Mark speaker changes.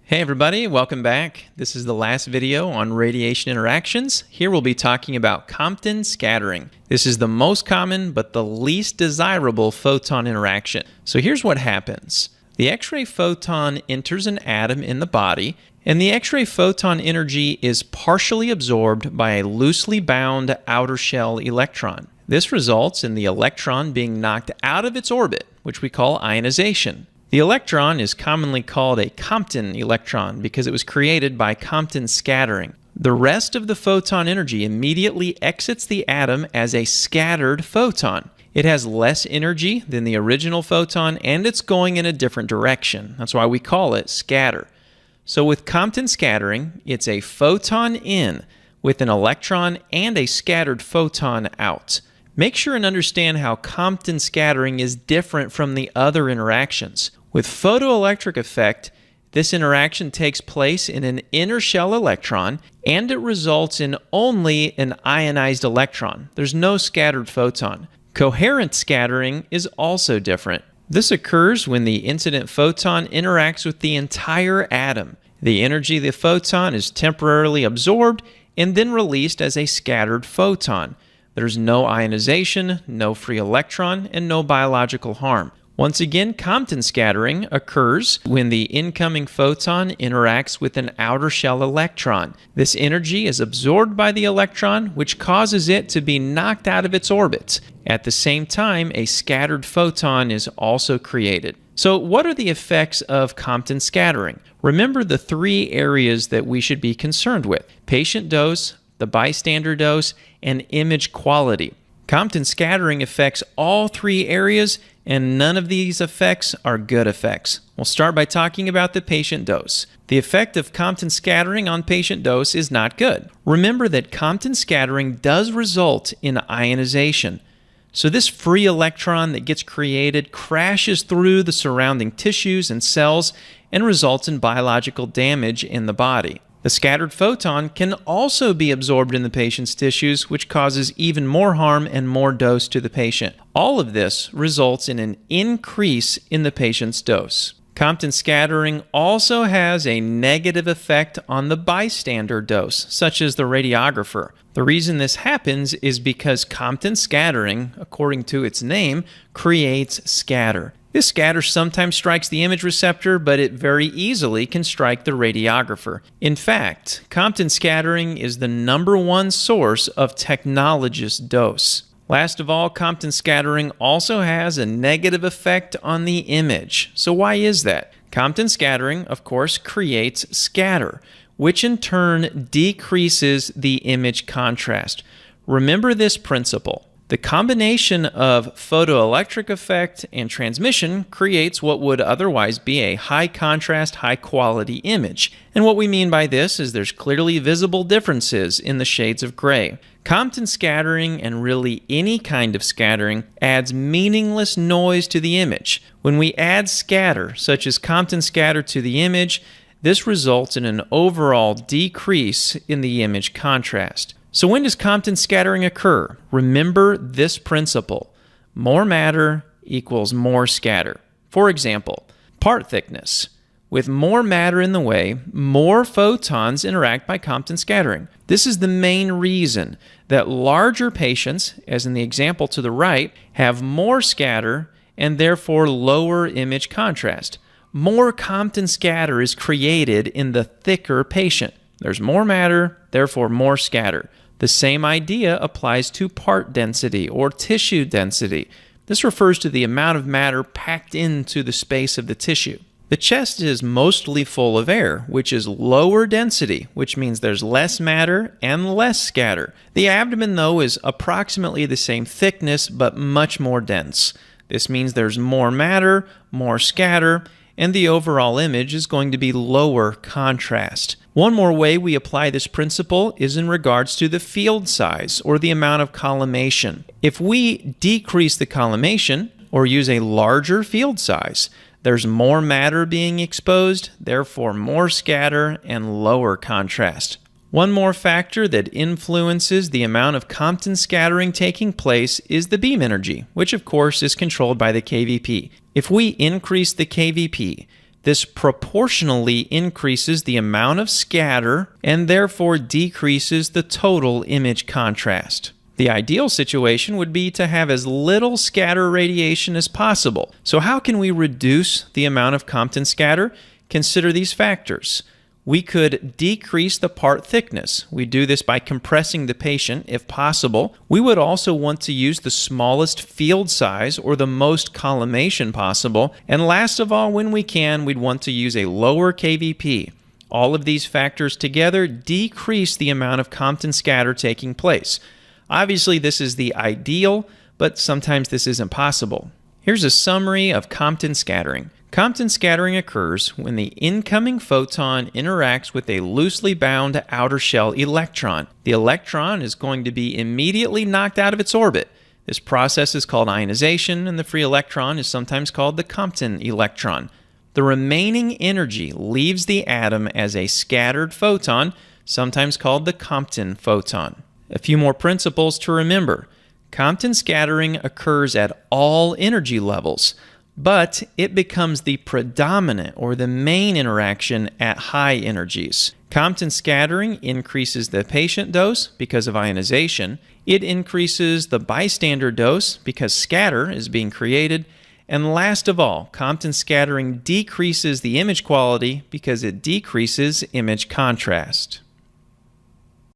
Speaker 1: Hey everybody, welcome back. This is the last video on radiation interactions. Here we'll be talking about Compton scattering. This is the most common but the least desirable photon interaction. So here's what happens. The X-ray photon enters an atom in the body, and the X-ray photon energy is partially absorbed by a loosely bound outer shell electron. This results in the electron being knocked out of its orbit, which we call ionization. The electron is commonly called a Compton electron because it was created by Compton scattering. The rest of the photon energy immediately exits the atom as a scattered photon. It has less energy than the original photon and it's going in a different direction. That's why we call it scatter. So with Compton scattering, it's a photon in with an electron and a scattered photon out. Make sure and understand how Compton scattering is different from the other interactions. With photoelectric effect, this interaction takes place in an inner shell electron, and it results in only an ionized electron. There's no scattered photon. Coherent scattering is also different. This occurs when the incident photon interacts with the entire atom. The energy of the photon is temporarily absorbed and then released as a scattered photon. There's no ionization, no free electron, and no biological harm. Once again, Compton scattering occurs when the incoming photon interacts with an outer shell electron. This energy is absorbed by the electron, which causes it to be knocked out of its orbit. At the same time, a scattered photon is also created. So what are the effects of Compton scattering? Remember the three areas that we should be concerned with: patient dose, the bystander dose, and image quality. Compton scattering affects all three areas, and none of these effects are good effects. We'll start by talking about the patient dose. The effect of Compton scattering on patient dose is not good. Remember that Compton scattering does result in ionization. So this free electron that gets created crashes through the surrounding tissues and cells and results in biological damage in the body. The scattered photon can also be absorbed in the patient's tissues, which causes even more harm and more dose to the patient. All of this results in an increase in the patient's dose. Compton scattering also has a negative effect on the bystander dose, such as the radiographer. The reason this happens is because Compton scattering, according to its name, creates scatter. This scatter sometimes strikes the image receptor, but it very easily can strike the radiographer. In fact, Compton scattering is the #1 source of technologist dose. Last of all, Compton scattering also has a negative effect on the image. So why is that? Compton scattering, of course, creates scatter, which in turn decreases the image contrast. Remember this principle. The combination of photoelectric effect and transmission creates what would otherwise be a high contrast, high quality image. And what we mean by this is there's clearly visible differences in the shades of gray. Compton scattering, and really any kind of scattering, adds meaningless noise to the image. When we add scatter, such as Compton scatter, to the image, this results in an overall decrease in the image contrast. So when does Compton scattering occur? Remember this principle. More matter equals more scatter. For example, part thickness. With more matter in the way, more photons interact by Compton scattering. This is the main reason that larger patients, as in the example to the right, have more scatter and therefore lower image contrast. More Compton scatter is created in the thicker patient. There's more matter, therefore more scatter. The same idea applies to part density or tissue density. This refers to the amount of matter packed into the space of the tissue. The chest is mostly full of air, which is lower density, which means there's less matter and less scatter. The abdomen, though, is approximately the same thickness, but much more dense. This means there's more matter, more scatter, and the overall image is going to be lower contrast. One more way we apply this principle is in regards to the field size, or the amount of collimation. If we decrease the collimation, or use a larger field size, there's more matter being exposed, therefore more scatter and lower contrast. One more factor that influences the amount of Compton scattering taking place is the beam energy, which of course is controlled by the KVP. If we increase the KVP, This proportionally increases the amount of scatter and therefore decreases the total image contrast. The ideal situation would be to have as little scatter radiation as possible. So how can we reduce the amount of Compton scatter? Consider these factors. We could decrease the part thickness. We do this by compressing the patient if possible. We would also want to use the smallest field size or the most collimation possible. And last of all, when we can, we'd want to use a lower KVP. All of these factors together decrease the amount of Compton scatter taking place. Obviously, this is the ideal, but sometimes this isn't possible. Here's a summary of Compton scattering. Compton scattering occurs when the incoming photon interacts with a loosely bound outer shell electron. The electron is going to be immediately knocked out of its orbit. This process is called ionization, and the free electron is sometimes called the Compton electron. The remaining energy leaves the atom as a scattered photon, sometimes called the Compton photon. A few more principles to remember. Compton scattering occurs at all energy levels, but it becomes the predominant or the main interaction at high energies. Compton scattering increases the patient dose because of ionization. It increases the bystander dose because scatter is being created. And last of all, Compton scattering decreases the image quality because it decreases image contrast.